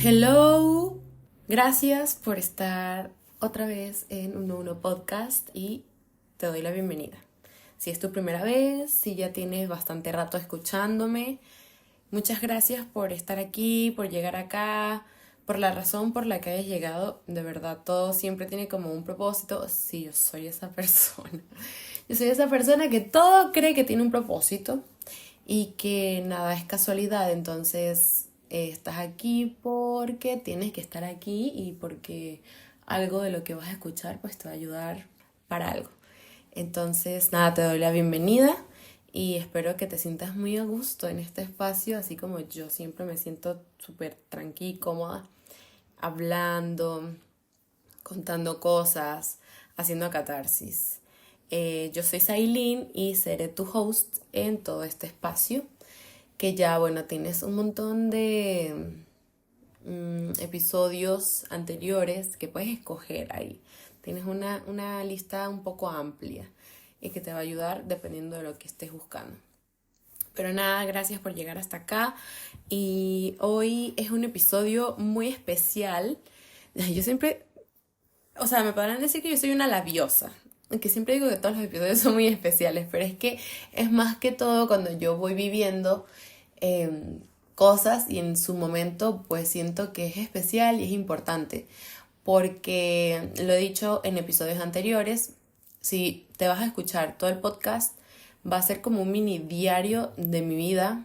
Hello, gracias por estar otra vez en un nuevo podcast y te doy la bienvenida. Si es tu primera vez, si ya tienes bastante rato escuchándome, muchas gracias por estar aquí, por llegar acá, por la razón por la que hayas llegado. De verdad, todo siempre tiene como un propósito. Sí, yo soy esa persona. Yo soy esa persona que todo cree que tiene un propósito y que nada es casualidad. Entonces, estás aquí porque tienes que estar aquí y porque algo de lo que vas a escuchar pues te va a ayudar para algo. Entonces, nada, te doy la bienvenida y espero que te sientas muy a gusto en este espacio, así como yo siempre me siento súper tranquila y cómoda, hablando, contando cosas, haciendo catarsis. Yo soy Sailin y seré tu host en todo este espacio, que ya, bueno, tienes un montón de episodios anteriores que puedes escoger ahí. Tienes una lista un poco amplia y que te va a ayudar dependiendo de lo que estés buscando. Pero nada, gracias por llegar hasta acá. Y hoy es un episodio muy especial. Yo siempre, o sea, me podrán decir que yo soy una labiosa, aunque siempre digo que todos los episodios son muy especiales, pero es que es más que todo cuando yo voy viviendo eh, cosas y en su momento pues siento que es especial y es importante, porque lo he dicho en episodios anteriores, si te vas a escuchar todo el podcast, va a ser como un mini diario de mi vida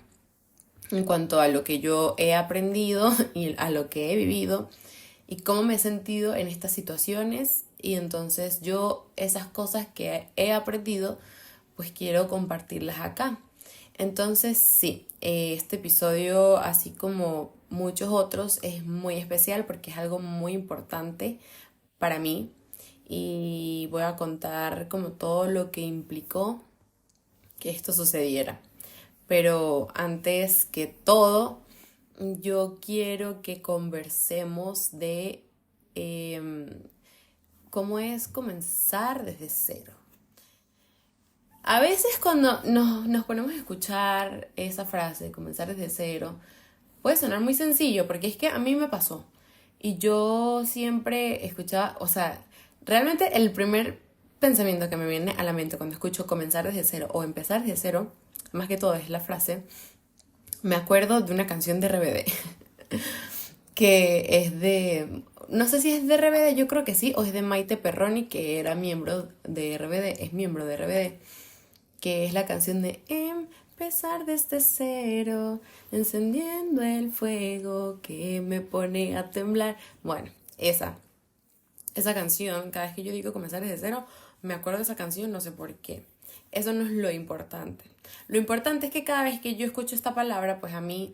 en cuanto a lo que yo he aprendido y a lo que he vivido y cómo me he sentido en estas situaciones. Y entonces yo esas cosas que he aprendido pues quiero compartirlas acá. Entonces sí, este episodio, así como muchos otros, es muy especial porque es algo muy importante para mí y voy a contar como todo lo que implicó que esto sucediera. Pero antes que todo, yo quiero que conversemos de eh, cómo es comenzar desde cero. A veces cuando nos ponemos a escuchar esa frase, comenzar desde cero, puede sonar muy sencillo, porque es que a mí me pasó. Y yo siempre escuchaba, o sea, realmente el primer pensamiento que me viene a la mente cuando escucho comenzar desde cero o empezar desde cero, más que todo es la frase, me acuerdo de una canción de RBD, que es de, no sé si es de RBD, yo creo que sí, o es de Maite Perroni, que era miembro de RBD, es miembro de RBD, que es la canción de Empezar desde cero, encendiendo el fuego que me pone a temblar. Bueno, esa canción, cada vez que yo digo comenzar desde cero, me acuerdo de esa canción, no sé por qué. Eso no es lo importante. Lo importante es que cada vez que yo escucho esta palabra, pues a mí,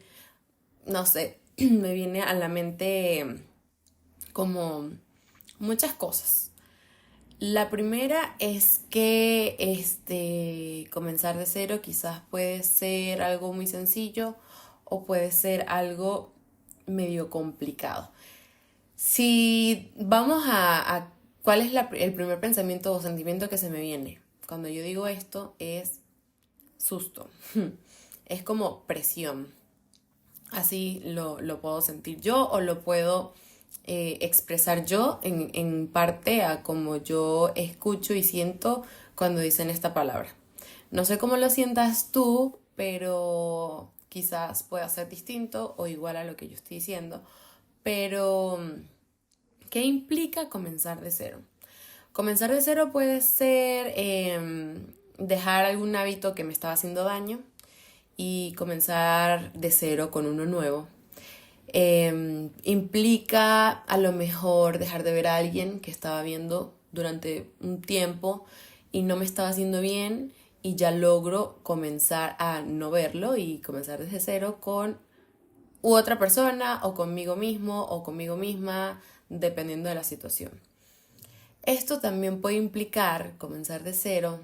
no sé, me viene a la mente como muchas cosas. La primera es que comenzar de cero quizás puede ser algo muy sencillo o puede ser algo medio complicado. Si vamos a cuál es el primer pensamiento o sentimiento que se me viene cuando yo digo esto es susto. Es como presión. Así lo puedo sentir yo o lo puedo expresar yo en parte a como yo escucho y siento cuando dicen esta palabra. No sé cómo lo sientas tú, pero quizás pueda ser distinto o igual a lo que yo estoy diciendo. Pero, ¿qué implica comenzar de cero? Comenzar de cero puede ser dejar algún hábito que me estaba haciendo daño y comenzar de cero con uno nuevo. Implica a lo mejor dejar de ver a alguien que estaba viendo durante un tiempo y no me estaba haciendo bien y ya logro comenzar a no verlo y comenzar desde cero con u otra persona o conmigo mismo o conmigo misma, dependiendo de la situación. Esto también puede implicar comenzar de cero,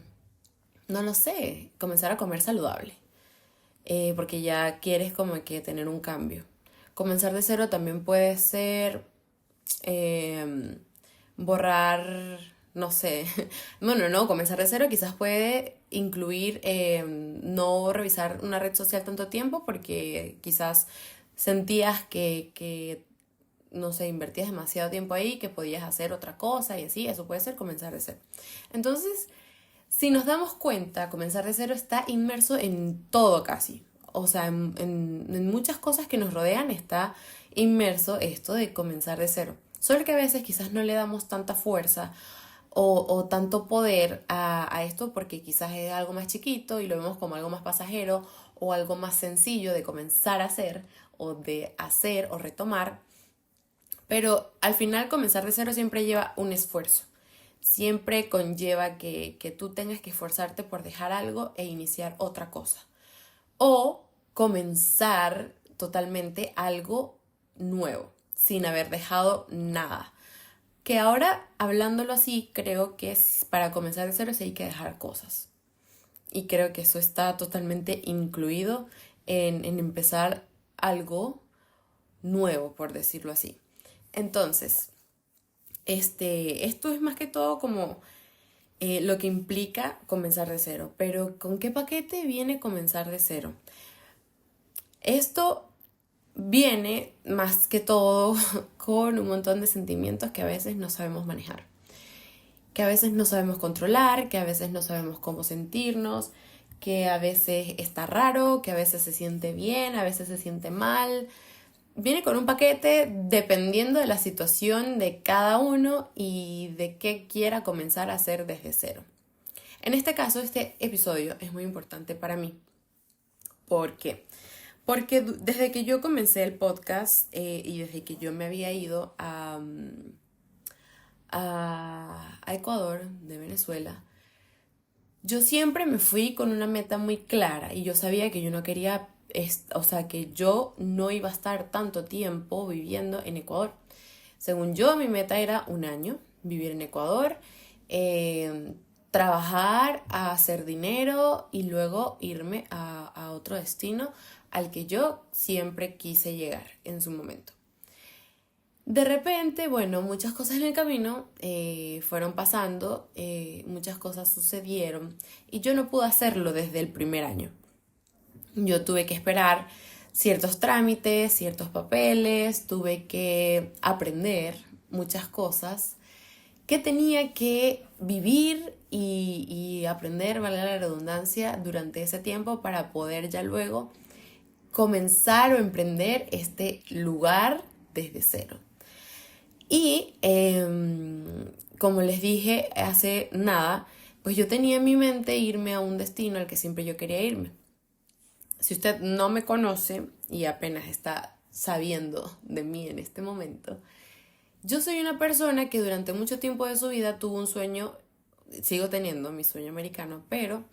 no lo sé, comenzar a comer saludable, porque ya quieres como que tener un cambio. Comenzar de cero también puede ser eh, borrar, no sé, bueno, no, comenzar de cero quizás puede incluir no revisar una red social tanto tiempo porque quizás sentías que no sé, invertías demasiado tiempo ahí, que podías hacer otra cosa y así, eso puede ser comenzar de cero. Entonces, si nos damos cuenta, comenzar de cero está inmerso en todo casi. O sea, en muchas cosas que nos rodean está inmerso esto de comenzar de cero. Solo que a veces quizás no le damos tanta fuerza o tanto poder a esto porque quizás es algo más chiquito y lo vemos como algo más pasajero o algo más sencillo de comenzar a hacer o de hacer o retomar. Pero al final comenzar de cero siempre lleva un esfuerzo. Siempre conlleva que tú tengas que esforzarte por dejar algo e iniciar otra cosa. O comenzar totalmente algo nuevo, sin haber dejado nada. Que ahora, hablándolo así, creo que para comenzar de cero sí hay que dejar cosas. Y creo que eso está totalmente incluido en empezar algo nuevo, por decirlo así. Entonces, esto es más que todo como lo que implica comenzar de cero. Pero ¿con qué paquete viene comenzar de cero? Esto viene más que todo con un montón de sentimientos que a veces no sabemos manejar, que a veces no sabemos controlar, que a veces no sabemos cómo sentirnos, que a veces está raro, que a veces se siente bien, a veces se siente mal. Viene con un paquete dependiendo de la situación de cada uno y de qué quiera comenzar a hacer desde cero. En este caso, este episodio es muy importante para mí. ¿Por qué? Porque desde que yo comencé el podcast y desde que yo me había ido a Ecuador, de Venezuela, yo siempre me fui con una meta muy clara y yo sabía que yo no quería, o sea, que yo no iba a estar tanto tiempo viviendo en Ecuador. Según yo, mi meta era un año, vivir en Ecuador, eh, trabajar, hacer dinero y luego irme a otro destino al que yo siempre quise llegar en su momento. De repente, bueno, muchas cosas en el camino fueron pasando, muchas cosas sucedieron y yo no pude hacerlo desde el primer año. Yo tuve que esperar ciertos trámites, ciertos papeles, tuve que aprender muchas cosas que tenía que vivir y aprender, valga la redundancia, durante ese tiempo para poder ya luego comenzar o emprender este lugar desde cero. Y como les dije hace nada, pues yo tenía en mi mente irme a un destino al que siempre yo quería irme. Si usted no me conoce y apenas está sabiendo de mí en este momento, yo soy una persona que durante mucho tiempo de su vida tuvo un sueño, sigo teniendo mi sueño americano, pero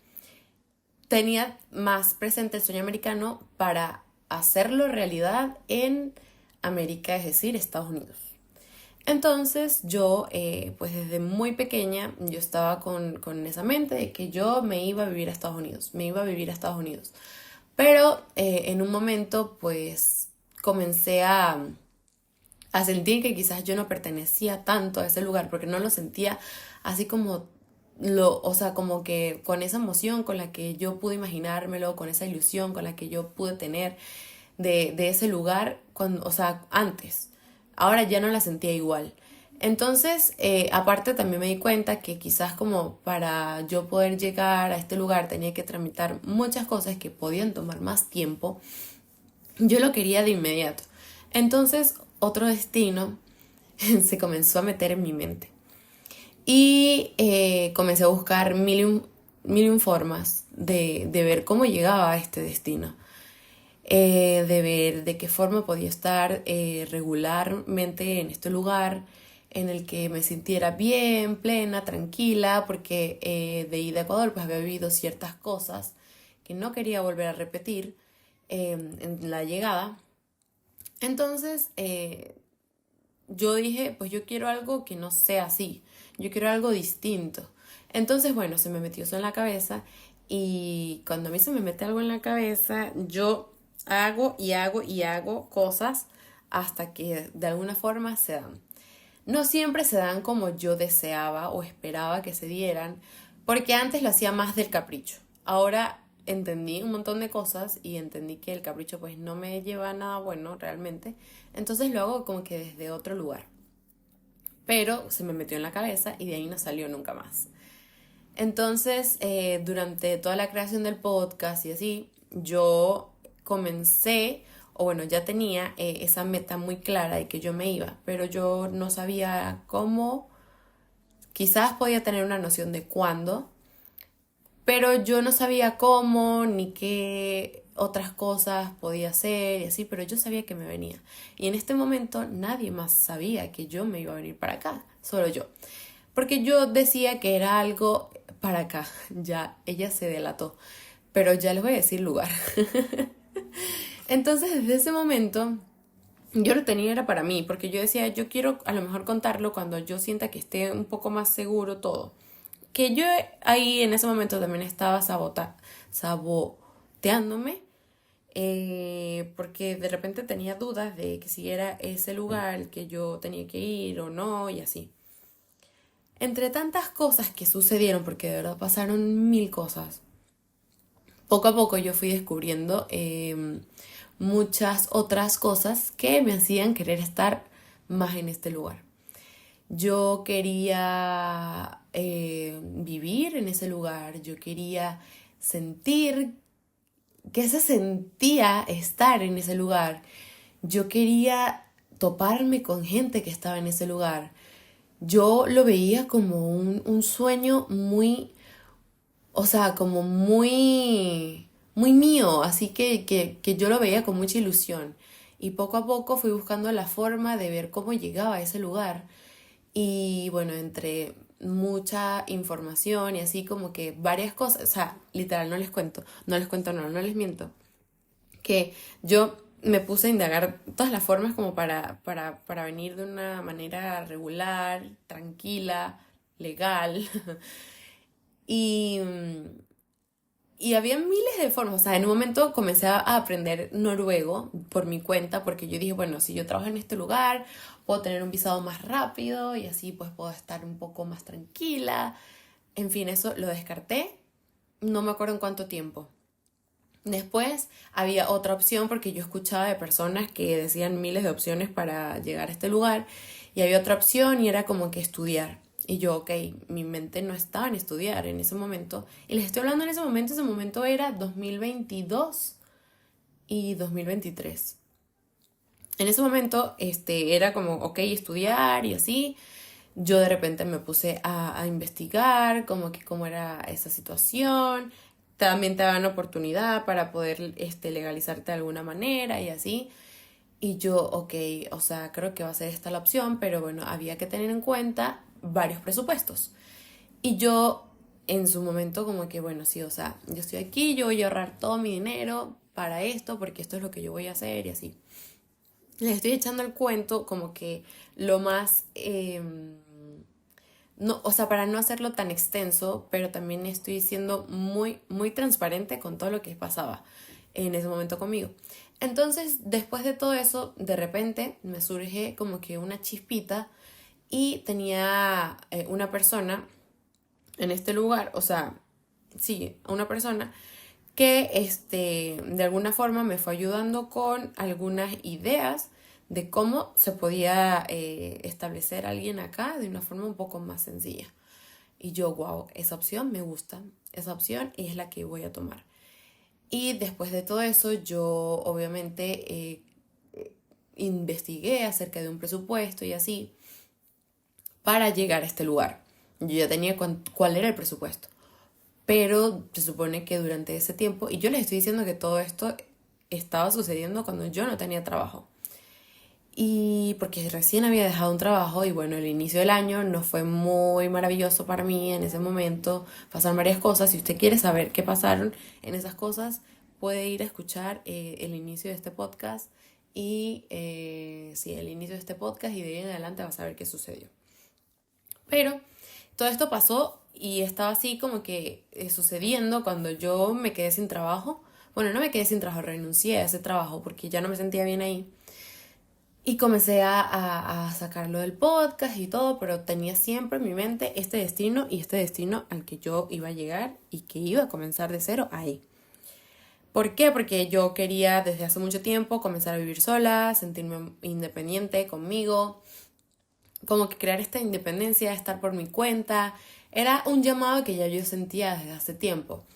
tenía más presente el sueño americano para hacerlo realidad en América, es decir, Estados Unidos. Entonces yo, pues desde muy pequeña, yo estaba con esa mente de que yo me iba a vivir a Estados Unidos, me iba a vivir a Estados Unidos. Pero en un momento, pues comencé a sentir que quizás yo no pertenecía tanto a ese lugar, porque no lo sentía así como o sea, como que con esa emoción con la que yo pude imaginármelo, con esa ilusión con la que yo pude tener de ese lugar, o sea, antes. Ahora ya no la sentía igual. Entonces, aparte también me di cuenta que quizás como para yo poder llegar a este lugar tenía que tramitar muchas cosas que podían tomar más tiempo. Yo lo quería de inmediato. Entonces, otro destino se comenzó a meter en mi mente. Y comencé a buscar mil y un formas de ver cómo llegaba a este destino. De ver de qué forma podía estar regularmente en este lugar, en el que me sintiera bien, plena, tranquila, porque de ida a Ecuador pues había vivido ciertas cosas que no quería volver a repetir en la llegada. Entonces yo dije, pues yo quiero algo que no sea así, yo quiero algo distinto. Entonces, bueno, se me metió eso en la cabeza y cuando a mí se me mete algo en la cabeza, yo hago y hago y hago cosas hasta que de alguna forma se dan. No siempre se dan como yo deseaba o esperaba que se dieran, porque antes lo hacía más del capricho. Ahora entendí un montón de cosas y entendí que el capricho pues no me lleva a nada bueno realmente. Entonces lo hago como que desde otro lugar. Pero se me metió en la cabeza y de ahí no salió nunca más. Entonces, durante toda la creación del podcast y así, yo comencé, o bueno, ya tenía esa meta muy clara de que yo me iba, pero yo no sabía cómo, quizás podía tener una noción de cuándo, pero yo no sabía cómo ni qué otras cosas podía hacer y así, pero yo sabía que me venía. Y en este momento nadie más sabía que yo me iba a venir para acá, solo yo. Porque yo decía que era algo para acá, ya ella se delató, pero ya les voy a decir lugar. Entonces desde ese momento yo lo tenía era para mí, porque yo decía, yo quiero a lo mejor contarlo cuando yo sienta que esté un poco más seguro todo. Que yo ahí en ese momento también estaba saboteándome, porque de repente tenía dudas de que si era ese lugar que yo tenía que ir o no y así. Entre tantas cosas que sucedieron, porque de verdad pasaron mil cosas, poco a poco yo fui descubriendo muchas otras cosas que me hacían querer estar más en este lugar. Yo quería vivir en ese lugar, yo quería sentir qué se sentía estar en ese lugar, yo quería toparme con gente que estaba en ese lugar. Yo lo veía como un sueño muy, o sea, como muy, muy mío, así que yo lo veía con mucha ilusión. Y poco a poco fui buscando la forma de ver cómo llegaba a ese lugar. Y bueno, entre mucha información y así como que varias cosas, o sea, literal, no les miento, que yo me puse a indagar todas las formas como para venir de una manera regular, tranquila, legal. Y, y había miles de formas. O sea, en un momento comencé a aprender noruego por mi cuenta, porque yo dije, bueno, si yo trabajo en este lugar, puedo tener un visado más rápido y así pues puedo estar un poco más tranquila. En fin, eso lo descarté. No me acuerdo en cuánto tiempo. Después había otra opción porque yo escuchaba de personas que decían miles de opciones para llegar a este lugar y había otra opción y era como que estudiar. Y yo, ok, mi mente no estaba en estudiar en ese momento. Y les estoy hablando en ese momento era 2022 y 2023. En ese momento era como, ok, estudiar y así. Yo de repente me puse a investigar como que cómo era esa situación. También te dan oportunidad para poder legalizarte de alguna manera y así. Y yo, ok, o sea, creo que va a ser esta la opción, pero bueno, había que tener en cuenta varios presupuestos. Y yo en su momento como que, bueno, sí, o sea, yo estoy aquí, yo voy a ahorrar todo mi dinero para esto, porque esto es lo que yo voy a hacer y así. Les estoy echando el cuento como que lo más no, o sea, para no hacerlo tan extenso, pero también estoy siendo muy, muy transparente con todo lo que pasaba en ese momento conmigo. Entonces, después de todo eso, de repente me surge como que una chispita y tenía una persona en este lugar, o sea, sí, una persona que de alguna forma me fue ayudando con algunas ideas de cómo se podía establecer a alguien acá de una forma un poco más sencilla. Y yo, wow, esa opción me gusta, esa opción es la que voy a tomar. Y después de todo eso, yo obviamente investigué acerca de un presupuesto y así para llegar a este lugar. Yo ya tenía cuál era el presupuesto. Pero se supone que durante ese tiempo, y yo les estoy diciendo que todo esto estaba sucediendo cuando yo no tenía trabajo. Y porque recién había dejado un trabajo y bueno, el inicio del año no fue muy maravilloso para mí en ese momento. Pasaron varias cosas. Si usted quiere saber qué pasaron en esas cosas, puede ir a escuchar el inicio de este podcast. Y sí, el inicio de este podcast y de ahí en adelante va a saber qué sucedió. Pero todo esto pasó y estaba así como que sucediendo cuando yo me quedé sin trabajo. Bueno, no me quedé sin trabajo, renuncié a ese trabajo porque ya no me sentía bien ahí. Y comencé a sacarlo del podcast y todo, pero tenía siempre en mi mente este destino y este destino al que yo iba a llegar y que iba a comenzar de cero ahí. ¿Por qué? Porque yo quería desde hace mucho tiempo comenzar a vivir sola, sentirme independiente conmigo, como que crear esta independencia, estar por mi cuenta. Era un llamado que ya yo sentía desde hace tiempo.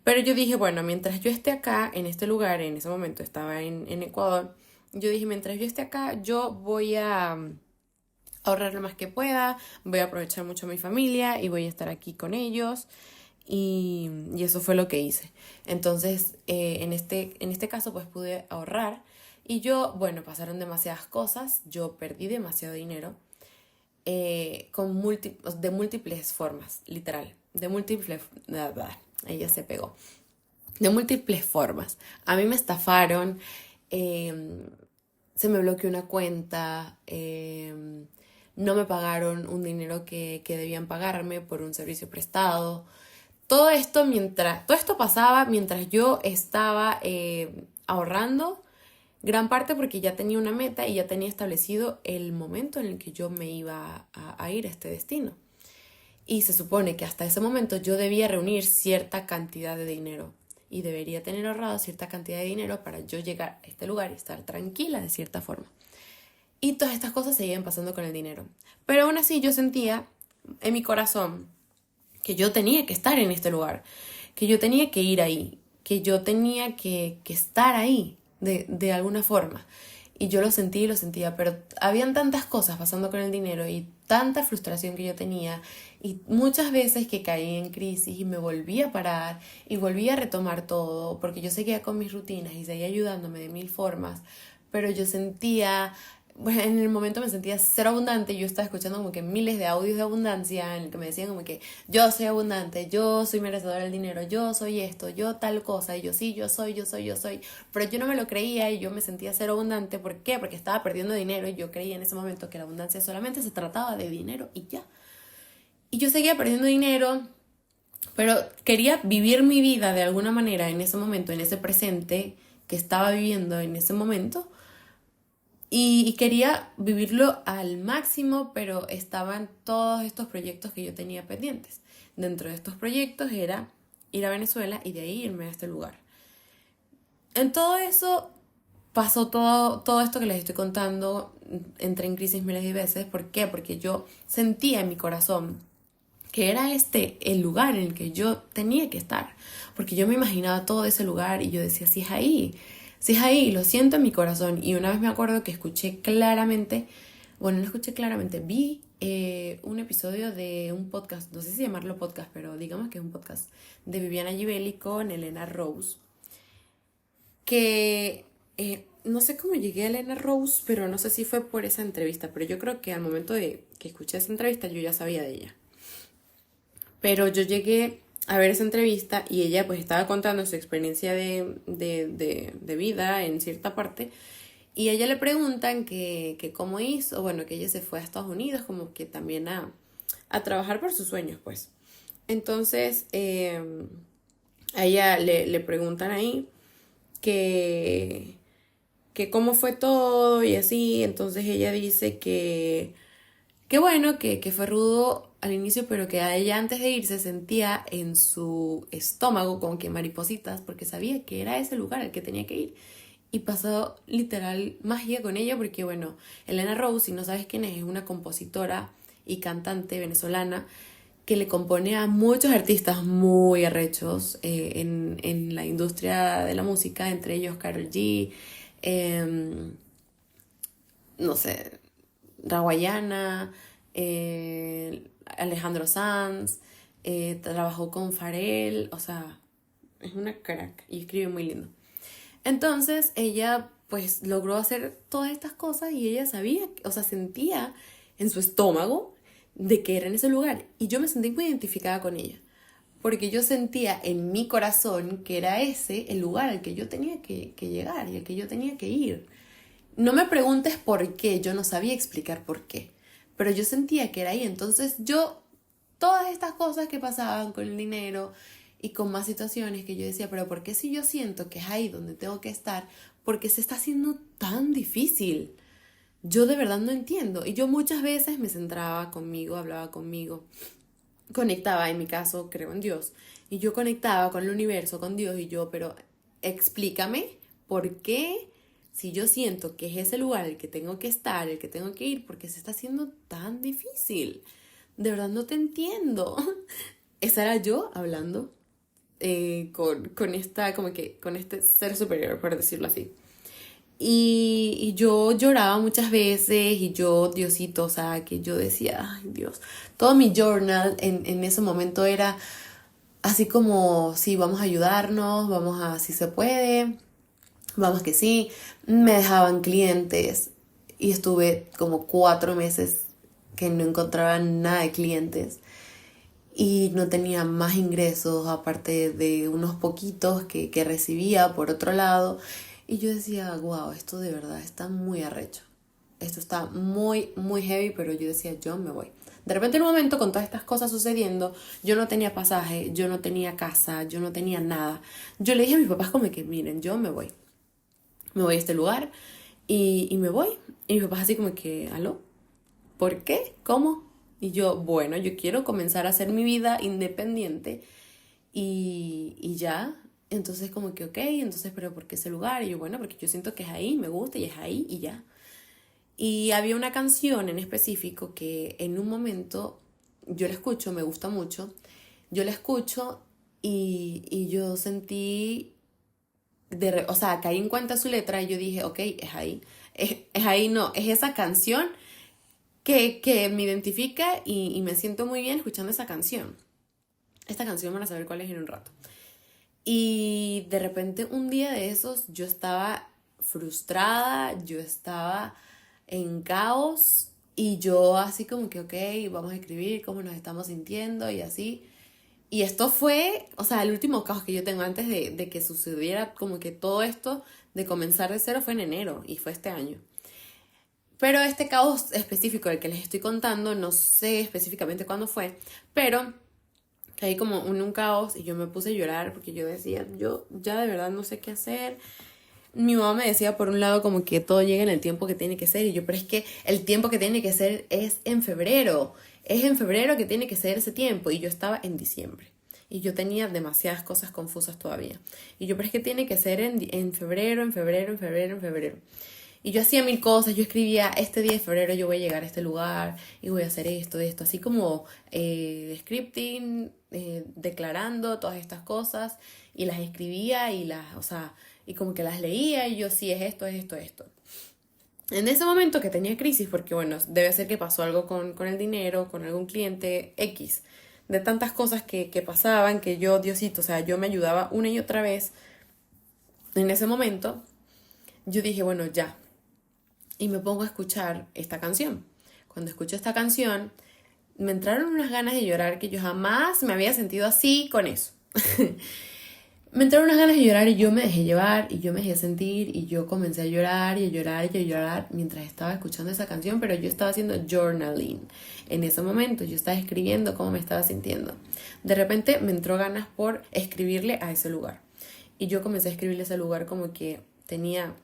Pero yo dije, bueno, mientras yo esté acá, en este lugar, en ese momento estaba en Ecuador, yo dije, mientras yo esté acá, yo voy a ahorrar lo más que pueda, voy a aprovechar mucho a mi familia y voy a estar aquí con ellos. Y eso fue lo que hice. Entonces, en este caso, pues pude ahorrar. Y yo, bueno, pasaron demasiadas cosas, yo perdí demasiado dinero de múltiples formas, literal, de múltiples, ella se pegó, de múltiples formas. A mí me estafaron, eh, se me bloqueó una cuenta, no me pagaron un dinero que debían pagarme por un servicio prestado. Todo esto pasaba mientras yo estaba ahorrando, gran parte porque ya tenía una meta y ya tenía establecido el momento en el que yo me iba a ir a este destino. Y se supone que hasta ese momento yo debía reunir cierta cantidad de dinero y debería tener ahorrado cierta cantidad de dinero para yo llegar a este lugar y estar tranquila de cierta forma. Y todas estas cosas seguían pasando con el dinero. Pero aún así yo sentía en mi corazón que yo tenía que estar en este lugar, que yo tenía que ir ahí, que yo tenía que estar ahí de alguna forma. Y yo lo sentí y lo sentía, pero habían tantas cosas pasando con el dinero y tanta frustración que yo tenía y muchas veces que caí en crisis y me volví a parar y volví a retomar todo porque yo seguía con mis rutinas y seguía ayudándome de mil formas, pero yo sentía, bueno, en el momento me sentía cero abundante. Yo estaba escuchando como que miles de audios de abundancia en el que me decían como que yo soy abundante, yo soy merecedora del dinero, yo soy esto, yo tal cosa, y yo sí, yo soy, yo soy, yo soy. Pero yo no me lo creía y yo me sentía cero abundante. ¿Por qué? Porque estaba perdiendo dinero y yo creía en ese momento que la abundancia solamente se trataba de dinero y ya. Y yo seguía perdiendo dinero, pero quería vivir mi vida de alguna manera en ese momento, en ese presente que estaba viviendo en ese momento y quería vivirlo al máximo, pero estaban todos estos proyectos que yo tenía pendientes. Dentro de estos proyectos era ir a Venezuela y de ahí irme a este lugar. En todo eso pasó todo esto que les estoy contando, entré en crisis miles de veces. ¿Por qué? Porque yo sentía en mi corazón que era este el lugar en el que yo tenía que estar, porque yo me imaginaba todo ese lugar y yo decía, si es ahí, lo siento en mi corazón. Y una vez me acuerdo que escuché claramente, bueno, no escuché claramente, vi un episodio de un podcast, no sé si llamarlo podcast, pero digamos que es un podcast de Viviana Givelli con Elena Rose, que no sé cómo llegué a Elena Rose, pero no sé si fue por esa entrevista, pero yo creo que al momento de que escuché esa entrevista yo ya sabía de ella. Pero yo llegué a ver esa entrevista y ella pues estaba contando su experiencia de vida en cierta parte y a ella le preguntan que cómo hizo, bueno, que ella se fue a Estados Unidos como que también a trabajar por sus sueños pues. Entonces a ella le preguntan ahí que, que cómo fue todo y así, entonces ella dice que bueno, que fue rudo al inicio, pero que a ella antes de irse sentía en su estómago como que maripositas, porque sabía que era ese lugar al que tenía que ir. Y pasó literal magia con ella, porque bueno, Elena Rose, si no sabes quién es una compositora y cantante venezolana que le compone a muchos artistas muy arrechos en la industria de la música, entre ellos Karol G, eh, no sé, Rawayana, Alejandro Sanz, trabajó con Pharrell, o sea, es una crack y escribe muy lindo. Entonces ella pues logró hacer todas estas cosas y ella sabía, o sea, sentía en su estómago de que era en ese lugar y yo me sentí muy identificada con ella. Porque yo sentía en mi corazón que era ese el lugar al que yo tenía que llegar y al que yo tenía que ir. No me preguntes por qué, yo no sabía explicar por qué, pero yo sentía que era ahí. Entonces yo, todas estas cosas que pasaban con el dinero y con más situaciones que yo decía, pero ¿por qué si yo siento que es ahí donde tengo que estar? ¿Por qué se está haciendo tan difícil? Yo de verdad no entiendo. Y yo muchas veces me centraba conmigo, hablaba conmigo, conectaba, en mi caso creo en Dios, y yo conectaba con el universo, con Dios, y yo, pero explícame por qué, si yo siento que es ese lugar el que tengo que estar, el que tengo que ir, ¿por qué se está haciendo tan difícil? De verdad no te entiendo. Esa era yo hablando con esta, como que con este ser superior, por decirlo así. Y yo lloraba muchas veces y yo, Diosito, o sea, que yo decía, ay Dios, todo mi journal en ese momento era así como, sí, vamos a ayudarnos, vamos a, si se puede, vamos que sí. Me dejaban clientes y estuve como 4 meses que no encontraba nada de clientes y no tenía más ingresos aparte de unos poquitos que recibía por otro lado. Y yo decía, wow, esto de verdad está muy arrecho. Esto está muy, muy heavy, pero yo decía, yo me voy. De repente en un momento con todas estas cosas sucediendo, yo no tenía pasaje, yo no tenía casa, yo no tenía nada. Yo le dije a mis papás como que, miren, yo me voy. Me voy a este lugar y me voy. Y mis papás así como que, ¿aló? ¿Por qué? ¿Cómo? Y yo, bueno, yo quiero comenzar a hacer mi vida independiente y ya. Entonces como que, ok, entonces, pero ¿por qué ese lugar? Y yo, bueno, porque yo siento que es ahí, me gusta y es ahí y ya. Y había una canción en específico que en un momento yo la escucho, me gusta mucho, yo la escucho y yo sentí, o sea, caí en cuenta su letra y yo dije, ok, es ahí. Es ahí, no, es esa canción que me identifica y me siento muy bien escuchando esa canción. Esta canción van a saber cuál es en un rato. Y de repente un día de esos yo estaba frustrada, yo estaba en caos y yo así como que, ok, vamos a escribir cómo nos estamos sintiendo y así. Y esto fue, o sea, el último caos que yo tengo antes de que sucediera como que todo esto de comenzar de cero fue en enero y fue este año. Pero este caos específico del que les estoy contando, no sé específicamente cuándo fue, pero caí como en un caos y yo me puse a llorar porque yo decía, yo ya de verdad no sé qué hacer. Mi mamá me decía por un lado como que todo llega en el tiempo que tiene que ser y yo, pero es que el tiempo que tiene que ser es en febrero. Es en febrero que tiene que ser ese tiempo y yo estaba en diciembre. Y yo tenía demasiadas cosas confusas todavía. Y yo, pero es que tiene que ser en febrero, en febrero, en febrero, en febrero. Y yo hacía mil cosas, yo escribía, este día de febrero yo voy a llegar a este lugar y voy a hacer esto, así como scripting, declarando todas estas cosas y las escribía y las, o sea, y como que las leía y yo sí, es esto, es esto, esto. En ese momento que tenía crisis, porque bueno, debe ser que pasó algo con el dinero, con algún cliente X, de tantas cosas que pasaban, que yo, Diosito, o sea, yo me ayudaba una y otra vez. En ese momento, yo dije, bueno, ya, y me pongo a escuchar esta canción. Cuando escucho esta canción, me entraron unas ganas de llorar que yo jamás me había sentido así con eso. Me entraron unas ganas de llorar y yo me dejé llevar y yo me dejé sentir y yo comencé a llorar y a llorar y a llorar mientras estaba escuchando esa canción, pero yo estaba haciendo journaling en ese momento, yo estaba escribiendo cómo me estaba sintiendo. De repente me entró ganas por escribirle a ese lugar y yo comencé a escribirle a ese lugar como que tenía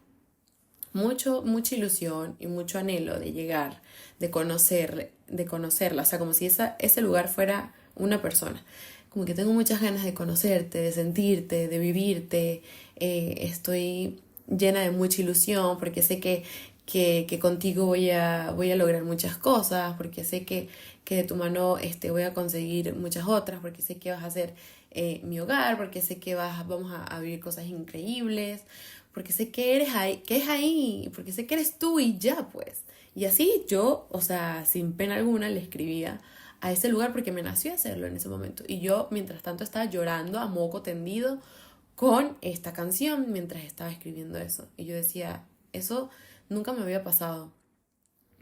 mucha ilusión y mucho anhelo de llegar, de conocerla, o sea, como si ese lugar fuera una persona. Como que tengo muchas ganas de conocerte, de sentirte, de vivirte. Estoy llena de mucha ilusión porque sé que contigo voy a lograr muchas cosas, porque sé que de tu mano voy a conseguir muchas otras, porque sé que vas a ser mi hogar, porque sé que vamos a vivir cosas increíbles, porque sé que eres ahí, que es ahí, porque sé que eres tú y ya pues. Y así yo, o sea, sin pena alguna le escribía a ese lugar porque me nació hacerlo en ese momento. Y yo, mientras tanto, estaba llorando a moco tendido con esta canción mientras estaba escribiendo eso. Y yo decía, eso nunca me había pasado.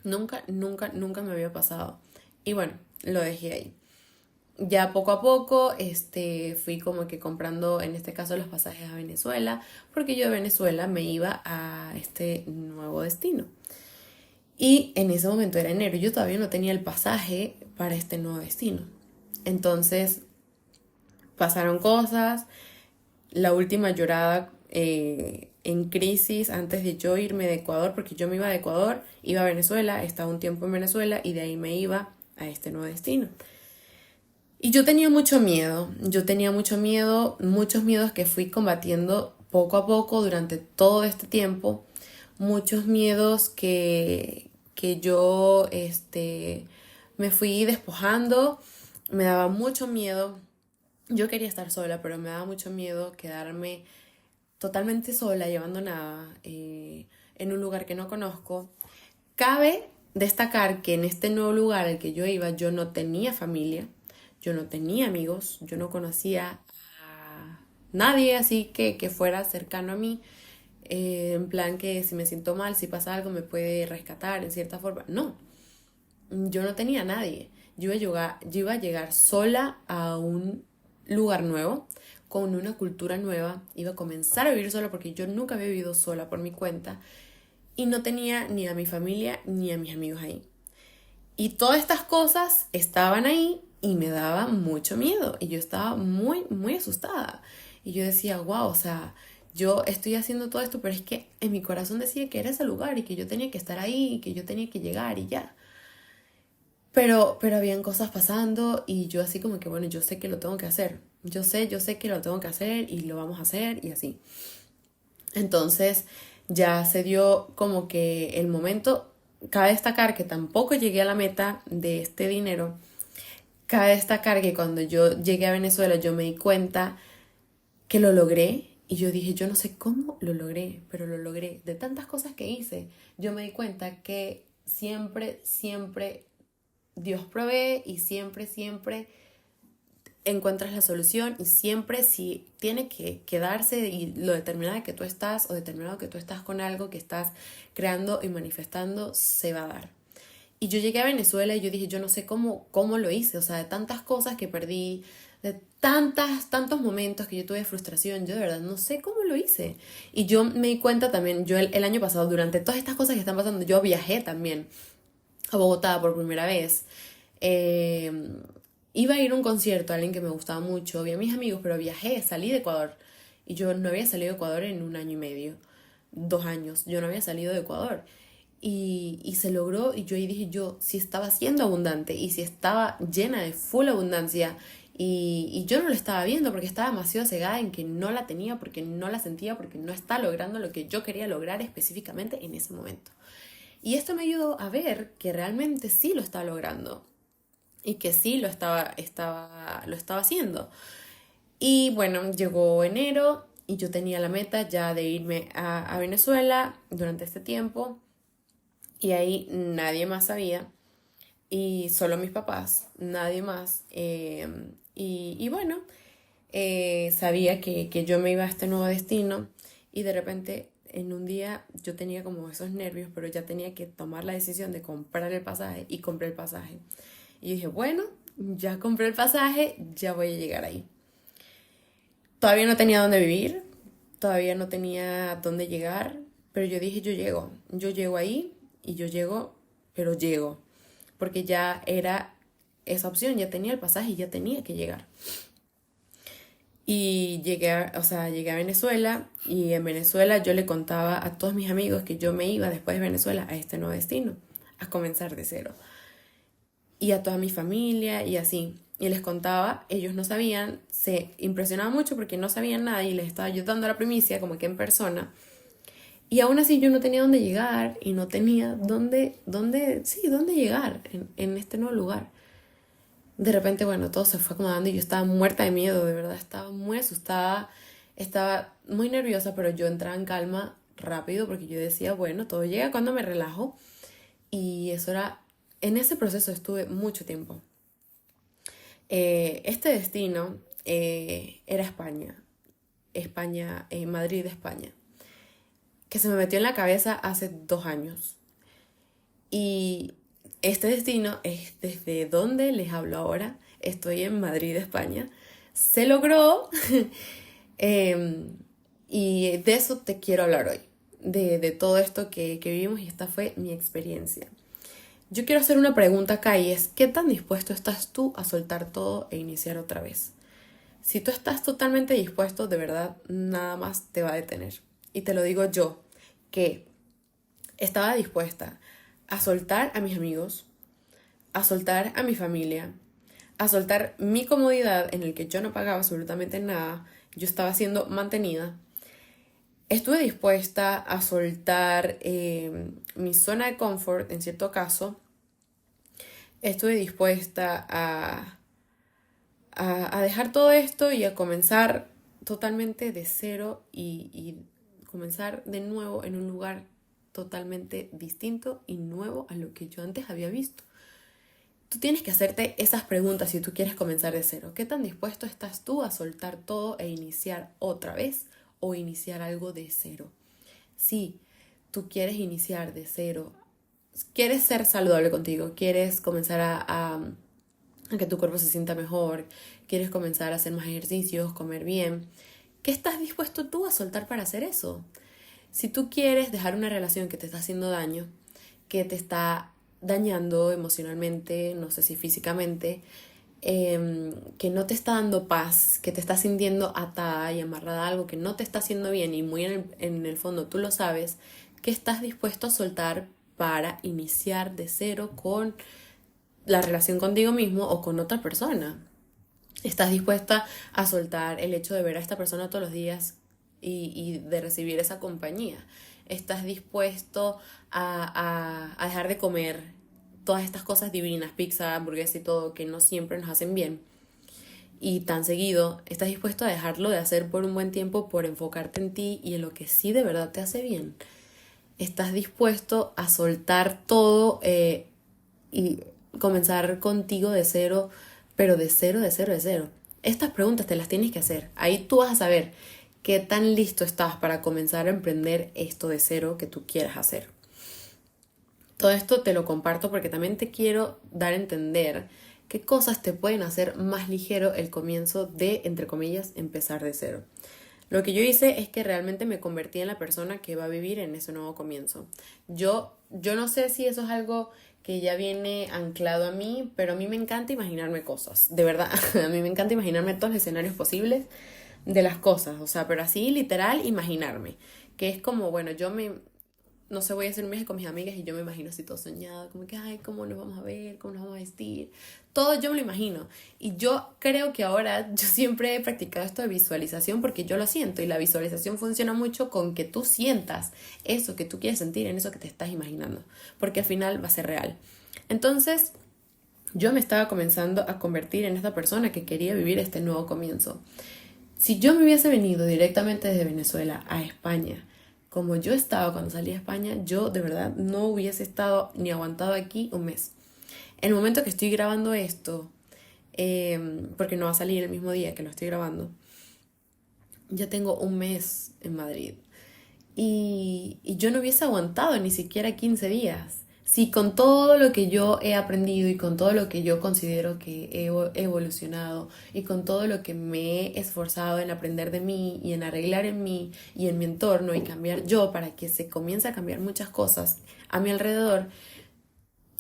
Nunca, nunca, nunca me había pasado. Y bueno, lo dejé ahí. Ya poco a poco, fui como que comprando, en este caso, los pasajes a Venezuela, porque yo de Venezuela me iba a este nuevo destino. Y en ese momento era enero, yo todavía no tenía el pasaje para este nuevo destino. Entonces pasaron cosas, la última llorada en crisis antes de yo irme de Ecuador, porque yo me iba de Ecuador, iba a Venezuela, estaba un tiempo en Venezuela y de ahí me iba a este nuevo destino. Y yo tenía mucho miedo, muchos miedos que fui combatiendo poco a poco, durante todo este tiempo, muchos miedos que yo me fui despojando. Me daba mucho miedo. Yo quería estar sola, pero me daba mucho miedo quedarme totalmente sola y abandonada en un lugar que no conozco. Cabe destacar que en este nuevo lugar al que yo iba, yo no tenía familia, yo no tenía amigos, yo no conocía a nadie así que fuera cercano a mí, en plan que si me siento mal, si pasa algo, me puede rescatar en cierta forma. No, yo no tenía a nadie. Yo iba a llegar sola a un lugar nuevo, con una cultura nueva, iba a comenzar a vivir sola porque yo nunca había vivido sola por mi cuenta y no tenía ni a mi familia ni a mis amigos ahí. Y todas estas cosas estaban ahí y me daba mucho miedo y yo estaba muy, muy asustada. Y yo decía, wow, o sea, yo estoy haciendo todo esto, pero es que en mi corazón decía que era ese lugar y que yo tenía que estar ahí y que yo tenía que llegar y ya. Pero habían cosas pasando y yo así como que, bueno, yo sé que lo tengo que hacer. Yo sé que lo tengo que hacer y lo vamos a hacer y así. Entonces ya se dio como que el momento. Cabe destacar que tampoco llegué a la meta de este dinero. Cabe destacar que cuando yo llegué a Venezuela yo me di cuenta que lo logré y yo dije, yo no sé cómo lo logré, pero lo logré. De tantas cosas que hice, yo me di cuenta que siempre, siempre Dios provee y siempre, siempre encuentras la solución y siempre si tiene que quedarse y lo determinada que tú estás o determinado que tú estás con algo que estás creando y manifestando, se va a dar. Y yo llegué a Venezuela y yo dije, yo no sé cómo lo hice, o sea, de tantas cosas que perdí, de tantos momentos que yo tuve de frustración, yo de verdad no sé cómo lo hice. Y yo me di cuenta también, yo el año pasado, durante todas estas cosas que están pasando, yo viajé también a Bogotá por primera vez. Eh, Iba a ir a un concierto a alguien que me gustaba mucho, vi a mis amigos, pero viajé, salí de Ecuador. Y yo no había salido de Ecuador en 1 año y medio, 2 años, yo no había salido de Ecuador. Y se logró y yo ahí dije, yo si estaba siendo abundante y si estaba llena de full abundancia y yo no lo estaba viendo porque estaba demasiado cegada en que no la tenía, porque no la sentía, porque no estaba logrando lo que yo quería lograr específicamente en ese momento. Y esto me ayudó a ver que realmente sí lo estaba logrando y que sí lo estaba haciendo. Y bueno, llegó enero y yo tenía la meta ya de irme a Venezuela durante este tiempo y ahí nadie más sabía y solo mis papás, nadie más. Y bueno, sabía que yo me iba a este nuevo destino y de repente en un día yo tenía como esos nervios, pero ya tenía que tomar la decisión de comprar el pasaje y compré el pasaje. Y dije, bueno, ya compré el pasaje, ya voy a llegar ahí. Todavía no tenía dónde vivir, todavía no tenía dónde llegar, pero yo dije, yo llego ahí y yo llego, pero llego, porque ya era esa opción, ya tenía el pasaje y ya tenía que llegar. Y llegué a Venezuela y en Venezuela yo le contaba a todos mis amigos que yo me iba después de Venezuela a este nuevo destino, a comenzar de cero. Y a toda mi familia y así. Y les contaba, ellos no sabían, se impresionaban mucho porque no sabían nada y les estaba yo dando la primicia como que en persona. Y aún así yo no tenía dónde llegar y no tenía dónde llegar en este nuevo lugar. De repente, bueno, todo se fue acomodando y yo estaba muerta de miedo, de verdad, estaba muy asustada, estaba muy nerviosa, pero yo entraba en calma rápido porque yo decía, bueno, todo llega cuando me relajo y eso era, en ese proceso estuve mucho tiempo. Este destino era España, Madrid, España, que se me metió en la cabeza hace 2 años. Y este destino es desde donde les hablo ahora. Estoy en Madrid, España. Se logró. eh, y de eso te quiero hablar hoy. De todo esto que vivimos y esta fue mi experiencia. Yo quiero hacer una pregunta acá y es, ¿qué tan dispuesto estás tú a soltar todo e iniciar otra vez? Si tú estás totalmente dispuesto, de verdad, nada más te va a detener. Y te lo digo yo, que estaba dispuesta a soltar a mis amigos, a soltar a mi familia, a soltar mi comodidad en el que yo no pagaba absolutamente nada, yo estaba siendo mantenida, estuve dispuesta a soltar mi zona de confort en cierto caso. Estuve dispuesta a dejar todo esto y a comenzar totalmente de cero y comenzar de nuevo en un lugar totalmente distinto y nuevo a lo que yo antes había visto. Tú tienes que hacerte esas preguntas si tú quieres comenzar de cero. ¿Qué tan dispuesto estás tú a soltar todo e iniciar otra vez o iniciar algo de cero? Si tú quieres iniciar de cero, quieres ser saludable contigo, quieres comenzar a que tu cuerpo se sienta mejor, quieres comenzar a hacer más ejercicios, comer bien, ¿qué estás dispuesto tú a soltar para hacer eso? Si tú quieres dejar una relación que te está haciendo daño, que te está dañando emocionalmente, no sé si físicamente, que no te está dando paz, que te está sintiendo atada y amarrada a algo que no te está haciendo bien y muy en el fondo tú lo sabes, ¿qué estás dispuesto a soltar para iniciar de cero con la relación contigo mismo o con otra persona? ¿Estás dispuesta a soltar el hecho de ver a esta persona todos los días y de recibir esa compañía? ¿Estás dispuesto a dejar de comer todas estas cosas divinas, pizza, hamburguesa y todo, que no siempre nos hacen bien? Y tan seguido, ¿estás dispuesto a dejarlo de hacer por un buen tiempo por enfocarte en ti y en lo que sí de verdad te hace bien? ¿Estás dispuesto a soltar todo y comenzar contigo de cero, pero de cero, de cero, de cero? Estas preguntas te las tienes que hacer. Ahí tú vas a saber qué tan listo estás para comenzar a emprender esto de cero que tú quieras hacer. Todo esto te lo comparto porque también te quiero dar a entender qué cosas te pueden hacer más ligero el comienzo de, entre comillas, empezar de cero. Lo que yo hice es que realmente me convertí en la persona que va a vivir en ese nuevo comienzo. Yo no sé si eso es algo que ya viene anclado a mí, pero a mí me encanta imaginarme cosas, de verdad. A mí me encanta imaginarme todos los escenarios posibles de las cosas, o sea, pero así literal imaginarme, que es como, bueno, no sé, voy a hacer un viaje con mis amigas y yo me imagino así todo soñado, como que, ay, cómo nos vamos a ver, cómo nos vamos a vestir, todo yo me lo imagino. Y yo creo que ahora yo siempre he practicado esto de visualización porque yo lo siento y la visualización funciona mucho con que tú sientas eso que tú quieres sentir en eso que te estás imaginando, porque al final va a ser real. Entonces, yo me estaba comenzando a convertir en esta persona que quería vivir este nuevo comienzo. Si yo me hubiese venido directamente desde Venezuela a España, como yo estaba cuando salí a España, yo de verdad no hubiese estado ni aguantado aquí un mes. En el momento que estoy grabando esto, porque no va a salir el mismo día que lo estoy grabando, ya tengo un mes en Madrid. Y yo no hubiese aguantado ni siquiera 15 días. Si con todo lo que yo he aprendido y con todo lo que yo considero que he evolucionado y con todo lo que me he esforzado en aprender de mí y en arreglar en mí y en mi entorno y cambiar yo para que se comience a cambiar muchas cosas a mi alrededor,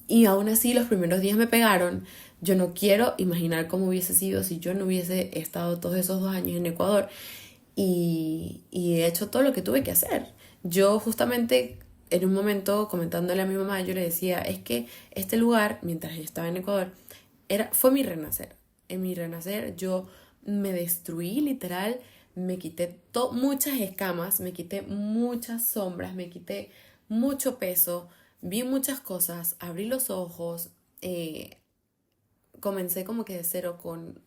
y aún así los primeros días me pegaron, yo no quiero imaginar cómo hubiese sido si yo no hubiese estado todos esos 2 años en Ecuador y he hecho todo lo que tuve que hacer. Yo justamente en un momento comentándole a mi mamá, yo le decía, es que este lugar, mientras yo estaba en Ecuador, fue mi renacer. En mi renacer yo me destruí literal, me quité muchas escamas, me quité muchas sombras, me quité mucho peso, vi muchas cosas, abrí los ojos, comencé como que de cero con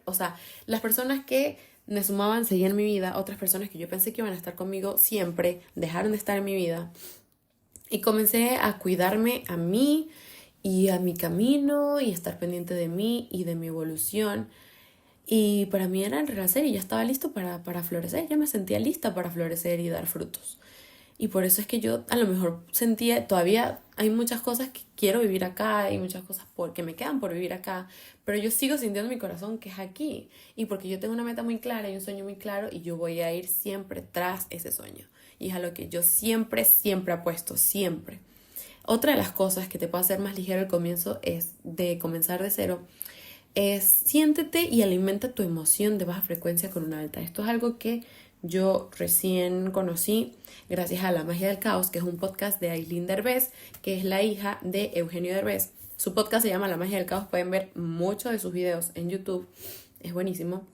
o sea, las personas que me sumaban seguían mi vida, otras personas que yo pensé que iban a estar conmigo siempre dejaron de estar en mi vida y comencé a cuidarme a mí y a mi camino y estar pendiente de mí y de mi evolución. Y para mí era el renacer y ya estaba listo para florecer, ya me sentía lista para florecer y dar frutos. Y por eso es que yo a lo mejor sentía, todavía hay muchas cosas que quiero vivir acá, hay muchas cosas que me quedan por vivir acá, pero yo sigo sintiendo en mi corazón que es aquí. Y porque yo tengo una meta muy clara y un sueño muy claro y yo voy a ir siempre tras ese sueño. Y es a lo que yo siempre, siempre apuesto, siempre. Otra de las cosas que te puede hacer más ligero el comienzo es de comenzar de cero. Es siéntete y alimenta tu emoción de baja frecuencia con una alta. Esto es algo que yo recién conocí gracias a La Magia del Caos, que es un podcast de Aileen Derbez, que es la hija de Eugenio Derbez. Su podcast se llama La Magia del Caos, pueden ver muchos de sus videos en YouTube, es buenísimo.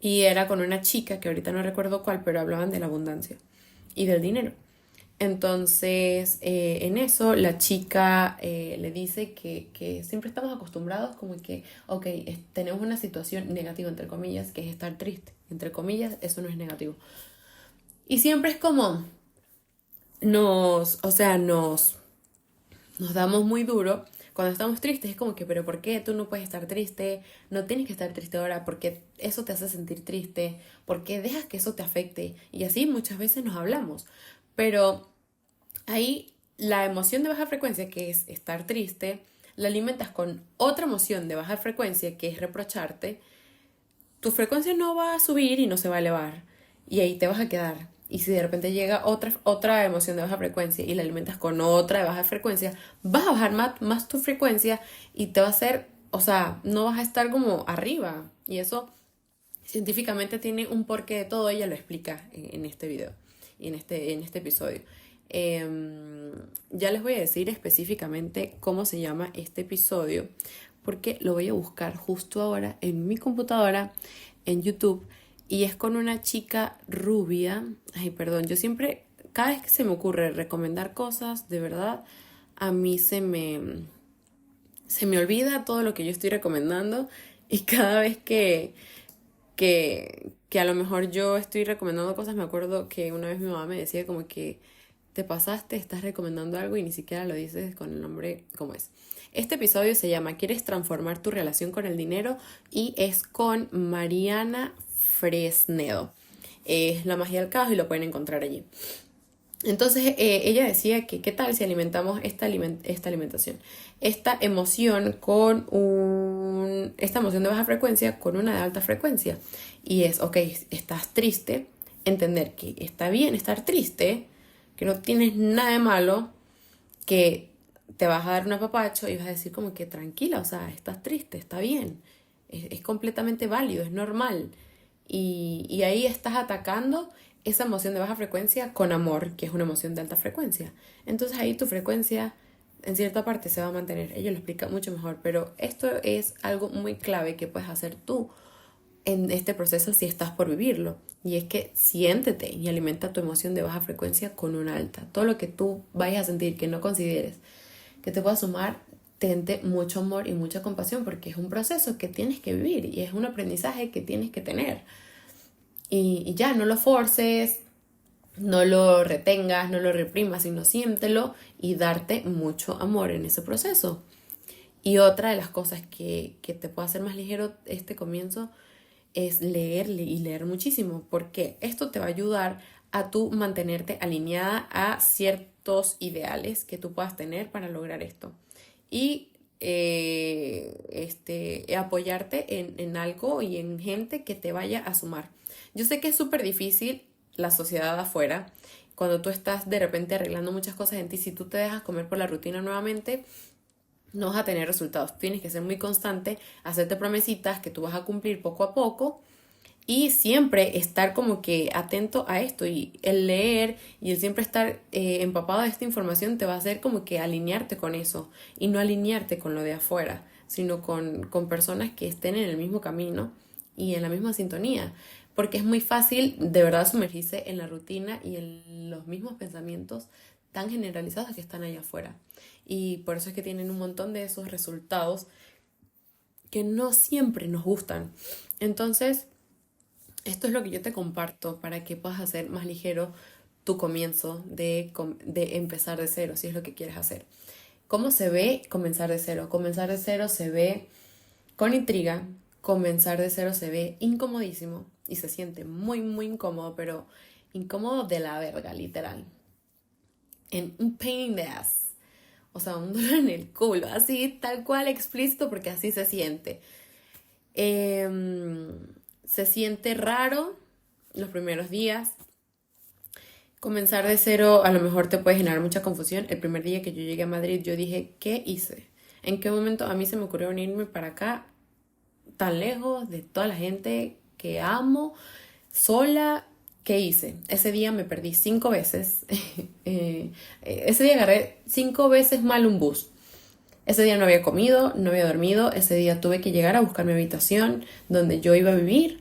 y era con una chica que ahorita no recuerdo cuál, pero hablaban de la abundancia y del dinero. Entonces, en eso la chica le dice que siempre estamos acostumbrados como que, ok, tenemos una situación negativa, entre comillas, que es estar triste. Entre comillas, eso no es negativo. Y siempre es como, o sea, nos damos muy duro. Cuando estamos tristes es como que, pero ¿por qué tú no puedes estar triste? No tienes que estar triste ahora porque eso te hace sentir triste. ¿Por qué dejas que eso te afecte? Y así muchas veces nos hablamos. Pero ahí la emoción de baja frecuencia, que es estar triste, la alimentas con otra emoción de baja frecuencia, que es reprocharte. Tu frecuencia no va a subir y no se va a elevar. Y ahí te vas a quedar. Y si de repente llega otra emoción de baja frecuencia y la alimentas con otra de baja frecuencia, vas a bajar más tu frecuencia y te va a hacer, o sea, no vas a estar como arriba. Y eso científicamente tiene un porqué de todo, ella lo explica en este video y en este episodio. Ya les voy a decir específicamente cómo se llama este episodio, porque lo voy a buscar justo ahora en mi computadora, en YouTube, y es con una chica rubia. Ay, perdón, yo siempre, cada vez que se me ocurre recomendar cosas, de verdad, a mí se me olvida todo lo que yo estoy recomendando y cada vez que a lo mejor yo estoy recomendando cosas, me acuerdo que una vez mi mamá me decía como que te pasaste, estás recomendando algo y ni siquiera lo dices con el nombre como es. Este episodio se llama ¿Quieres transformar tu relación con el dinero? Y es con Mariana Fresnedo. Es La magia del caos y lo pueden encontrar allí. Entonces ella decía que qué tal si alimentamos esta alimentación, esta emoción esta emoción de baja frecuencia con una de alta frecuencia. Y es, ok, estás triste, entender que está bien estar triste, que no tienes nada de malo, que te vas a dar un apapacho y vas a decir como que tranquila, o sea, estás triste, está bien, es completamente válido, es normal. Y ahí estás atacando esa emoción de baja frecuencia con amor, que es una emoción de alta frecuencia. Entonces ahí tu frecuencia en cierta parte se va a mantener. Ella lo explica mucho mejor, pero esto es algo muy clave que puedes hacer tú en este proceso si estás por vivirlo. Y es que siéntete y alimenta tu emoción de baja frecuencia con una alta. Todo lo que tú vayas a sentir que no consideres que te pueda sumar, tente mucho amor y mucha compasión porque es un proceso que tienes que vivir y es un aprendizaje que tienes que tener. Y ya, no lo forces, no lo retengas, no lo reprimas, sino siéntelo y darte mucho amor en ese proceso. Y otra de las cosas que te puede hacer más ligero este comienzo es leer y leer muchísimo, porque esto te va a ayudar a tú mantenerte alineada a ciertos ideales que tú puedas tener para lograr esto. Y apoyarte en algo y en gente que te vaya a sumar. Yo sé que es súper difícil la sociedad de afuera, cuando tú estás de repente arreglando muchas cosas en ti, si tú te dejas comer por la rutina nuevamente, no vas a tener resultados. Tienes que ser muy constante, hacerte promesitas que tú vas a cumplir poco a poco y siempre estar como que atento a esto. Y el leer y el siempre estar empapado de esta información te va a hacer como que alinearte con eso y no alinearte con lo de afuera, sino con personas que estén en el mismo camino y en la misma sintonía. Porque es muy fácil de verdad sumergirse en la rutina y en los mismos pensamientos tan generalizados que están allá afuera. Y por eso es que tienen un montón de esos resultados que no siempre nos gustan. Entonces, esto es lo que yo te comparto para que puedas hacer más ligero tu comienzo de empezar de cero, si es lo que quieres hacer. ¿Cómo se ve comenzar de cero? Comenzar de cero se ve con intriga, comenzar de cero se ve incomodísimo y se siente muy, muy incómodo, pero incómodo de la verga, literal. En un pain in the ass. O sea, un dolor en el culo, así, tal cual explícito, porque así se siente. Se siente raro los primeros días. Comenzar de cero a lo mejor te puede generar mucha confusión. El primer día que yo llegué a Madrid, yo dije, ¿qué hice? ¿En qué momento a mí se me ocurrió venirme para acá, tan lejos de toda la gente que amo, sola? ¿Qué hice? Ese día me perdí 5 veces. Ese día agarré 5 veces mal un bus. Ese día no había comido, no había dormido. Ese día tuve que llegar a buscar mi habitación donde yo iba a vivir.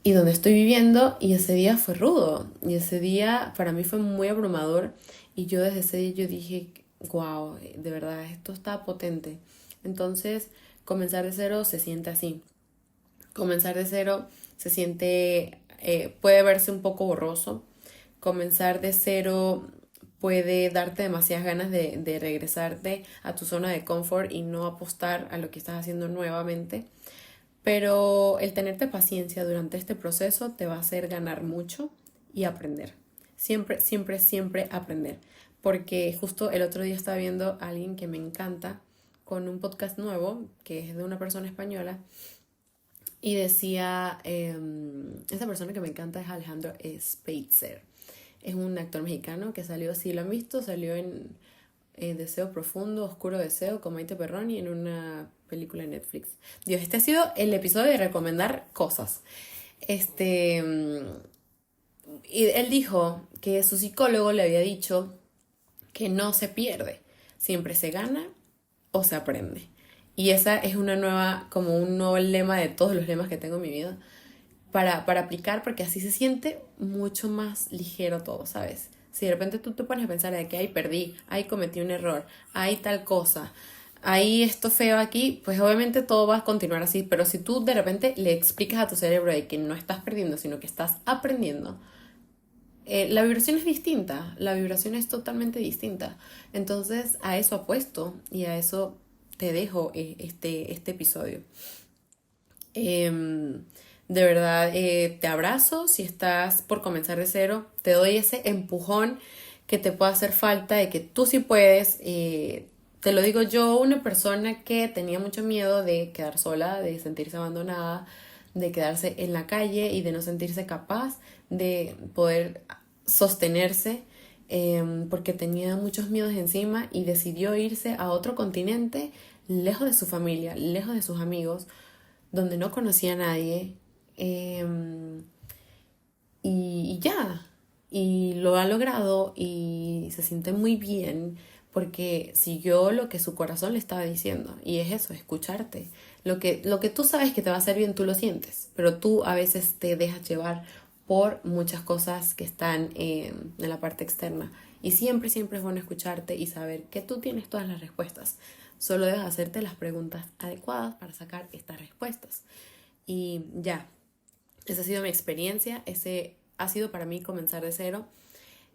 y donde estoy viviendo, y ese día fue rudo, y ese día para mí fue muy abrumador, y yo desde ese día yo dije, wow, de verdad, esto está potente. Entonces, comenzar de cero se siente así. Comenzar de cero se siente, puede verse un poco borroso. Comenzar de cero puede darte demasiadas ganas de regresarte a tu zona de confort y no apostar a lo que estás haciendo nuevamente. Pero el tenerte paciencia durante este proceso te va a hacer ganar mucho y aprender. Siempre, siempre, siempre aprender. Porque justo el otro día estaba viendo a alguien que me encanta con un podcast nuevo, que es de una persona española, y decía, esa persona que me encanta es Alejandro Spitzer. Es un actor mexicano que salió, si lo han visto, salió en Deseo Profundo, Oscuro Deseo con Maite Perroni en una película de Netflix. Dios, este ha sido el episodio de recomendar cosas. Y él dijo que su psicólogo le había dicho que no se pierde, siempre se gana o se aprende. Y esa es una nueva, como un nuevo lema de todos los lemas que tengo en mi vida para aplicar, porque así se siente mucho más ligero todo, ¿sabes? Si de repente tú te pones a pensar de que, ay, perdí, ay, cometí un error, ay, tal cosa, ay, esto feo aquí, pues obviamente todo va a continuar así, pero si tú de repente le explicas a tu cerebro de que no estás perdiendo, sino que estás aprendiendo, la vibración es distinta, la vibración es totalmente distinta. Entonces a eso apuesto y a eso te dejo este episodio. De verdad, te abrazo si estás por comenzar de cero, te doy ese empujón que te puede hacer falta, de que tú sí puedes. Te lo digo yo, una persona que tenía mucho miedo de quedar sola, de sentirse abandonada, de quedarse en la calle y de no sentirse capaz de poder sostenerse, porque tenía muchos miedos encima y decidió irse a otro continente, lejos de su familia, lejos de sus amigos, donde no conocía a nadie, y ya, y lo ha logrado y se siente muy bien porque siguió lo que su corazón le estaba diciendo, y es eso, escucharte. Lo que tú sabes que te va a hacer bien, tú lo sientes, pero tú a veces te dejas llevar por muchas cosas que están en la parte externa, y siempre, siempre es bueno escucharte y saber que tú tienes todas las respuestas. Solo debes hacerte las preguntas adecuadas para sacar estas respuestas. Y ya, esa ha sido mi experiencia, ese ha sido para mí comenzar de cero.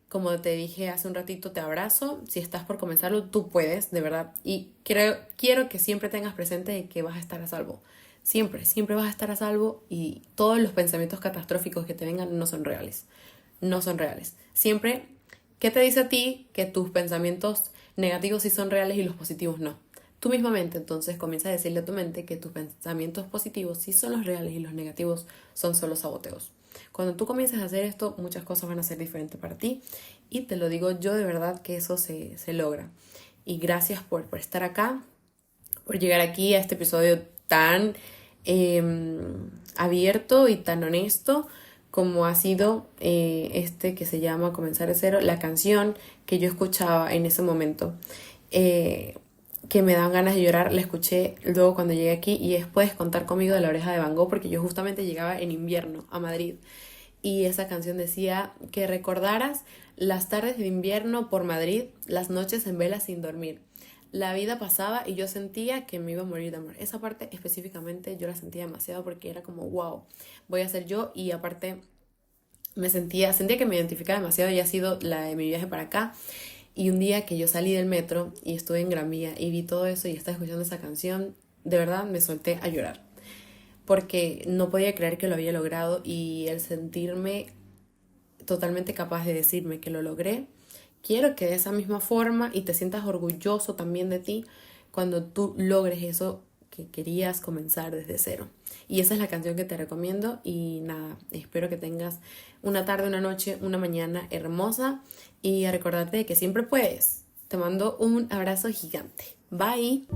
Como te dije hace un ratito, te abrazo. Si estás por comenzarlo, tú puedes, de verdad. Y quiero que siempre tengas presente de que vas a estar a salvo. Siempre, siempre vas a estar a salvo, y todos los pensamientos catastróficos que te vengan no son reales. No son reales. Siempre, ¿qué te dice a ti que tus pensamientos negativos sí son reales y los positivos no? Tú misma mente, entonces comienza a decirle a tu mente que tus pensamientos positivos sí son los reales y los negativos son solo saboteos. Cuando tú comiences a hacer esto, muchas cosas van a ser diferentes para ti, y te lo digo yo de verdad que eso se logra. Y gracias por estar acá, por llegar aquí a este episodio tan abierto y tan honesto como ha sido este que se llama Comenzar de Cero, la canción que yo escuchaba en ese momento. Que me dan ganas de llorar, la escuché luego cuando llegué aquí, y es Puedes contar conmigo de La Oreja de Van Gogh, porque yo justamente llegaba en invierno a Madrid, y esa canción decía que recordaras las tardes de invierno por Madrid, las noches en vela sin dormir. La vida pasaba y yo sentía que me iba a morir de amor. Esa parte específicamente yo la sentía demasiado, porque era como, wow, voy a ser yo. Y aparte sentía que me identificaba demasiado, y ha sido la de mi viaje para acá. Y un día que yo salí del metro y estuve en Gran Vía y vi todo eso y estaba escuchando esa canción, de verdad me solté a llorar. Porque no podía creer que lo había logrado, y el sentirme totalmente capaz de decirme que lo logré, quiero que de esa misma forma y te sientas orgulloso también de ti cuando tú logres eso que querías comenzar desde cero. Y esa es la canción que te recomiendo. Y nada, espero que tengas una tarde, una noche, una mañana hermosa, y a recordarte de que siempre puedes. Te mando un abrazo gigante. Bye.